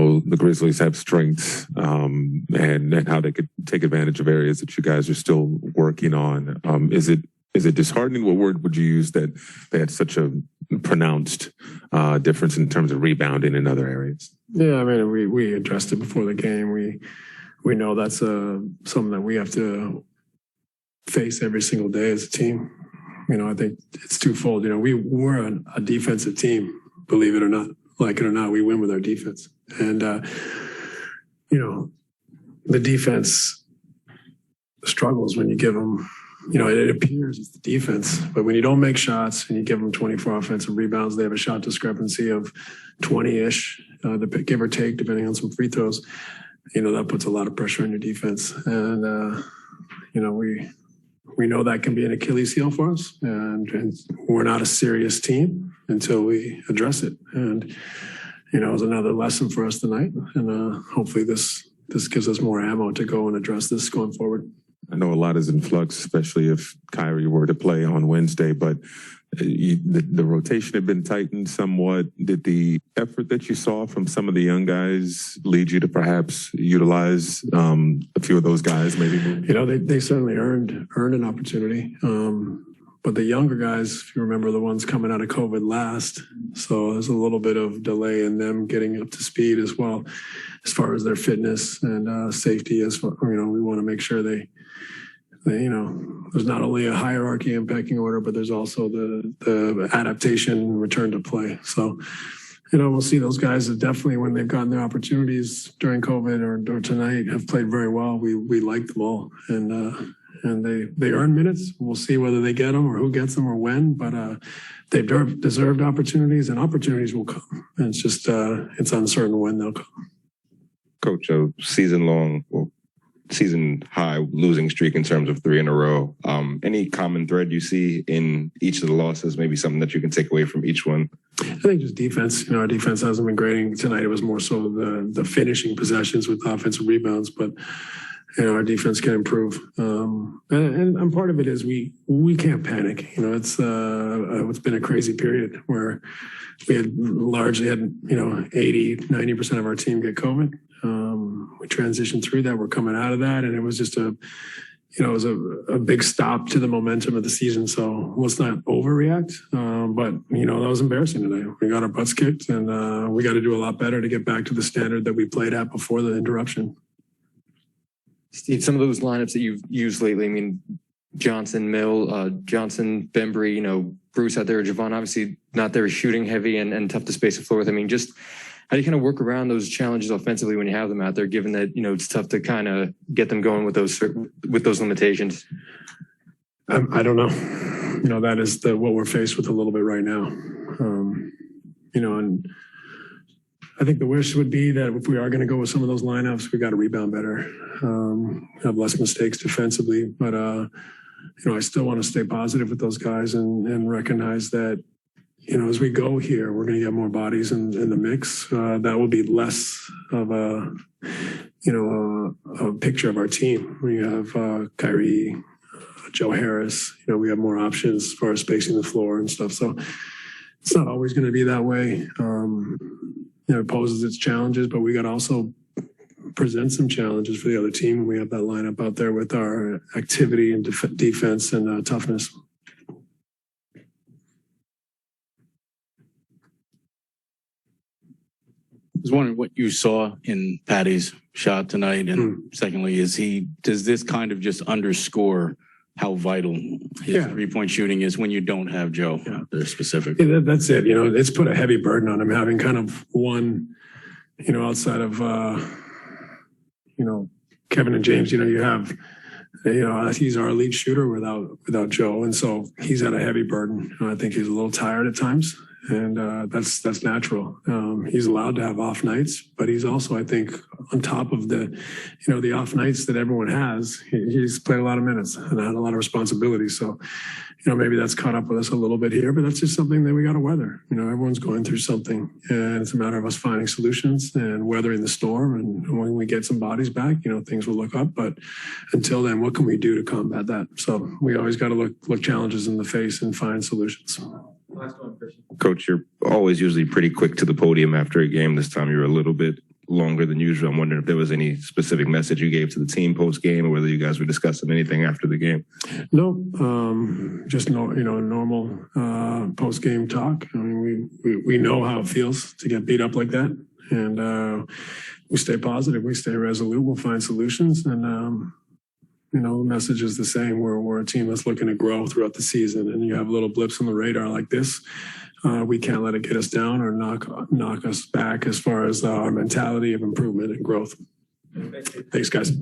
know the Grizzlies have strengths and how they could take advantage of areas that you guys are still working on. Is it disheartening? What word would you use that they had such a pronounced difference in terms of rebounding in other areas? Yeah, I mean, we addressed it before the game. We know that's something that we have to face every single day as a team. I think it's twofold. We're a defensive team, believe it or not. Like it or not, we win with our defense. And, the defense struggles when you give them, it appears it's the defense. But when you don't make shots and you give them 24 offensive rebounds, they have a shot discrepancy of 20-ish, give or take, depending on some free throws. That puts a lot of pressure on your defense. And, we know that can be an Achilles heel for us. And we're not a serious team until we address it. And, it was another lesson for us tonight. And hopefully this gives us more ammo to go and address this going forward. I know a lot is in flux, especially if Kyrie were to play on Wednesday, but the rotation had been tightened somewhat. Did the effort that you saw from some of the young guys lead you to perhaps utilize a few of those guys maybe? They certainly earned an opportunity. But the younger guys, if you remember, the ones coming out of COVID last, so there's a little bit of delay in them getting up to speed as well, as far as their fitness and safety. We want to make sure they there's not only a hierarchy and pecking order, but there's also the adaptation and return to play. So, we'll see those guys that definitely, when they've gotten their opportunities during COVID or tonight, have played very well. We like them all, and they earn minutes. We'll see whether they get them or who gets them or when, but they've deserved opportunities, and opportunities will come. And it's just it's uncertain when they'll come. Coach, a season high losing streak in terms of 3 in a row. Any common thread you see in each of the losses? Maybe something that you can take away from each one? I think just defense. Our defense hasn't been great tonight. It was more so the finishing possessions with offensive rebounds, but our defense can improve. And part of it is we can't panic. It's been a crazy period where we had largely 80-90% of our team get COVID. We transitioned through that. We're coming out of that, and it was just it was a big stop to the momentum of the season. So let's not overreact. But that was embarrassing today. We got our butts kicked, and we got to do a lot better to get back to the standard that we played at before the interruption. Steve, some of those lineups that you've used lately, I mean, Johnson, Mill, Johnson, Bembry, Bruce out there, Javon, obviously not there, shooting heavy and tough to space the floor with. I mean, just how do you kind of work around those challenges offensively when you have them out there, given that, it's tough to kind of get them going with those limitations? I don't know. That is what we're faced with a little bit right now. And I think the wish would be that if we are going to go with some of those lineups, we got to rebound better, have less mistakes defensively. But, I still want to stay positive with those guys and recognize that, as we go here, we're going to get more bodies in the mix. That will be less of a picture of our team. We have Kyrie, Joe Harris. We have more options as far as spacing the floor and stuff. So it's not always going to be that way. It poses its challenges, but we got to also present some challenges for the other team. We have that lineup out there with our activity and defense and toughness. I was wondering what you saw in Patty's shot tonight, and secondly, does this kind of just underscore how vital his 3-point shooting is when you don't have Joe out there specifically? Yeah, that's it. It's put a heavy burden on him having kind of one, outside of, Kevin and James. You have, he's our lead shooter without Joe, and so he's had a heavy burden. I think he's a little tired at times. And that's natural. He's allowed to have off nights, but he's also, I think, on top of the off nights that everyone has, he's played a lot of minutes and had a lot of responsibility. So, maybe that's caught up with us a little bit here, but that's just something that we got to weather. Everyone's going through something, and it's a matter of us finding solutions and weathering the storm. And when we get some bodies back, things will look up. But until then, what can we do to combat that? So we always got to look challenges in the face and find solutions. Coach, you're always usually pretty quick to the podium after a game. This time you're a little bit longer than usual. I'm wondering if there was any specific message you gave to the team post game, or whether you guys were discussing anything after the game. No, just normal post game talk. I mean, we know how it feels to get beat up like that, and we stay positive, we stay resolute, we'll find solutions, and the message is the same. We're a team that's looking to grow throughout the season, and you have little blips on the radar like this. We can't let it get us down or knock us back as far as our mentality of improvement and growth. Thanks, guys.